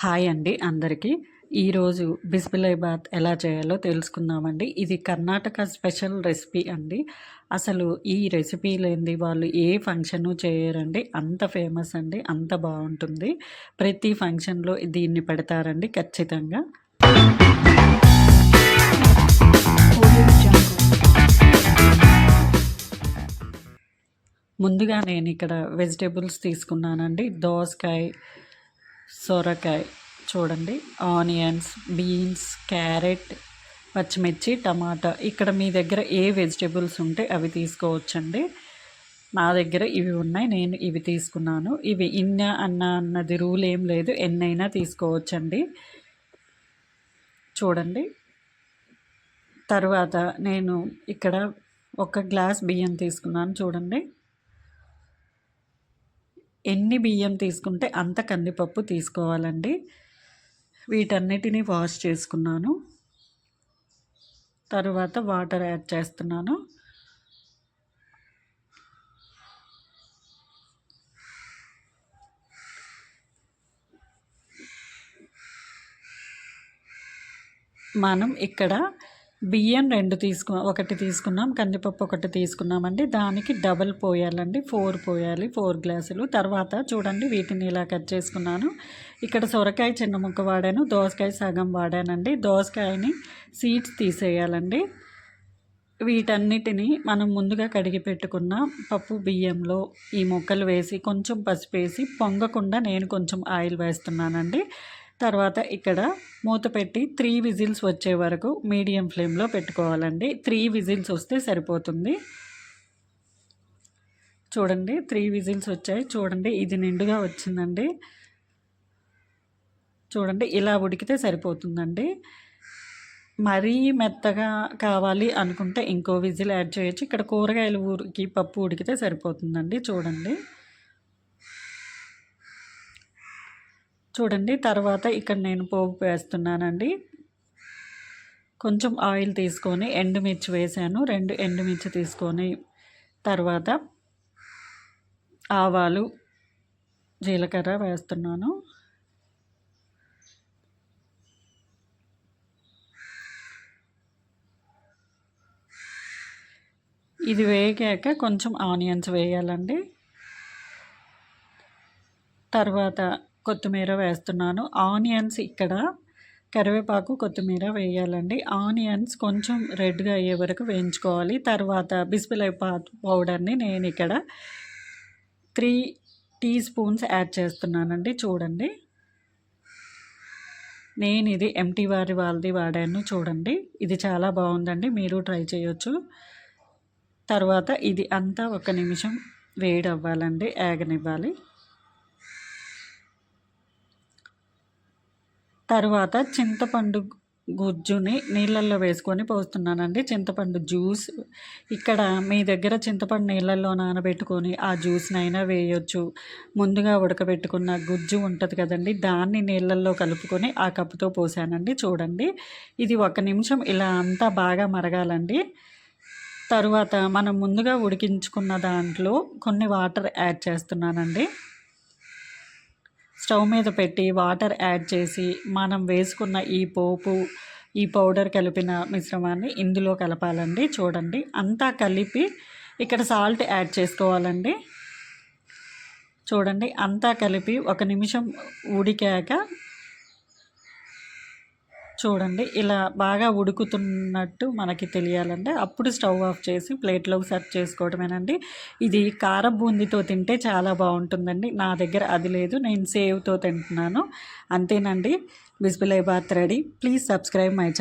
Hi అండి అందరికీ. ఈరోజు బిస్బిలాబాత్ ఎలా చేయాలో తెలుసుకుందామండి. ఇది కర్ణాటక స్పెషల్ రెసిపీ అండి. అసలు ఈ రెసిపీ లేనిది వాళ్ళు ఏ ఫంక్షను చేయరండి. అంత ఫేమస్ అండి, అంత బాగుంటుంది. ప్రతి ఫంక్షన్లో దీన్ని పెడతారండి ఖచ్చితంగా. ముందుగా నేను ఇక్కడ వెజిటేబుల్స్ తీసుకున్నానండి. దోసకాయ, సొరకాయ, చూడండి, ఆనియన్స్, బీన్స్, క్యారెట్, పచ్చిమిర్చి, టమాటా. ఇక్కడ మీ దగ్గర ఏ వెజిటేబుల్స్ ఉంటే అవి తీసుకోవచ్చండి. నా దగ్గర ఇవి ఉన్నాయి, నేను ఇవి తీసుకున్నాను. ఇవి అన్నది రూల్ ఏం లేదు, ఎన్నైనా తీసుకోవచ్చండి. చూడండి, తర్వాత నేను ఇక్కడ 1 గ్లాస్ బియ్యం తీసుకున్నాను. చూడండి, ఎన్ని బియ్యం తీసుకుంటే అంత కందిపప్పు తీసుకోవాలండి. వీటన్నిటిని వాష్ చేసుకున్నాను. తర్వాత వాటర్ యాడ్ చేస్తున్నాను. మనం ఇక్కడ బియ్యం 2 ఒకటి తీసుకున్నాం, కందిపప్పు 1 తీసుకున్నామండి. దానికి డబల్ పోయాలండి, 4 పోయాలి, 4 గ్లాసులు. తర్వాత చూడండి, వీటిని ఇలా కట్ చేసుకున్నాను. ఇక్కడ సొరకాయ చిన్న ముక్క వాడాను, దోసకాయ సగం వాడానండి. దోసకాయని సీడ్స్ తీసేయాలండి. వీటన్నిటిని మనం ముందుగా కడిగి పెట్టుకున్న పప్పు బియ్యంలో ఈ ముక్కలు వేసి కొంచెం పసుపు వేసి పొంగకుండా నేను కొంచెం ఆయిల్ వేస్తున్నానండి. తర్వాత ఇక్కడ మూత పెట్టి 3 విజిల్స్ వచ్చే వరకు మీడియం ఫ్లేమ్లో పెట్టుకోవాలండి. 3 విజిల్స్ వస్తే సరిపోతుంది. చూడండి, 3 విజిల్స్ వచ్చాయి. చూడండి, ఇది నిండుగా వచ్చిందండి. చూడండి, ఇలా ఉడికితే సరిపోతుందండి. మరీ మెత్తగా కావాలి అనుకుంటే ఇంకో విజిల్ యాడ్ చేయొచ్చు. ఇక్కడ కూరగాయలు పప్పు ఉడికితే సరిపోతుందండి. చూడండి, తర్వాత ఇక్కడ నేను పోపు వేస్తున్నానండి. కొంచెం ఆయిల్ తీసుకొని ఎండుమిర్చి వేసాను, 2 ఎండుమిర్చి తీసుకొని, తర్వాత ఆవాలు, జీలకర్ర వేస్తున్నాను. ఇది వేగాక కొంచెం ఆనియన్స్ వేయాలండి. తర్వాత కొత్తిమీర వేస్తున్నాను. ఆనియన్స్ ఇక్కడ కరివేపాకు, కొత్తిమీర వేయాలండి. ఆనియన్స్ కొంచెం రెడ్గా అయ్యే వరకు వేయించుకోవాలి. తర్వాత బిస్బిలాబాత్ పౌడర్ని నేను ఇక్కడ 3 టీ స్పూన్స్ యాడ్ చేస్తున్నానండి. చూడండి, నేను ఇది ఎంటీ వాళ్ళది వాడాను. చూడండి, ఇది చాలా బాగుందండి, మీరు ట్రై చేయొచ్చు. తర్వాత ఇది అంతా 1 నిమిషం వేడి అవ్వాలండి, ఆగనివ్వాలి. తర్వాత చింతపండు గుజ్జుని నీళ్ళల్లో వేసుకొని పోస్తున్నానండి. చింతపండు జ్యూస్, ఇక్కడ మీ దగ్గర చింతపండు నీళ్ళల్లో నానబెట్టుకొని ఆ జ్యూస్నైనా వేయొచ్చు. ముందుగా ఉడకబెట్టుకున్న గుజ్జు ఉంటుంది కదండి, దాన్ని నీళ్ళల్లో కలుపుకొని ఆ కప్పుతో పోసానండి. చూడండి, ఇది 1 నిమిషం ఇలా అంతా బాగా మరగాలండి. తరువాత మనం ముందుగా ఉడికించుకున్న దాంట్లో కొన్ని వాటర్ యాడ్ చేస్తున్నానండి. స్టవ్ మీద పెట్టి వాటర్ యాడ్ చేసి మనం వేసుకున్న ఈ పౌడర్ కలిపిన మిశ్రమాన్ని ఇందులో కలపాలండి. చూడండి, అంతా కలిపి ఇక్కడ సాల్ట్ యాడ్ చేసుకోవాలండి. చూడండి, అంతా కలిపి 1 నిమిషం ఉడికాక చూడండి, ఇలా బాగా ఉడుకుతున్నట్టు మనకి తెలియాలంటే అప్పుడు స్టవ్ ఆఫ్ చేసి ప్లేట్లోకి సర్వ్ చేసుకోవడమేనండి. ఇది కారం బూందీతో తింటే చాలా బాగుంటుందండి. నా దగ్గర అది లేదు, నేను సేవ్తో తింటున్నాను. అంతేనండి, bisibelebath ready. Please subscribe my channel.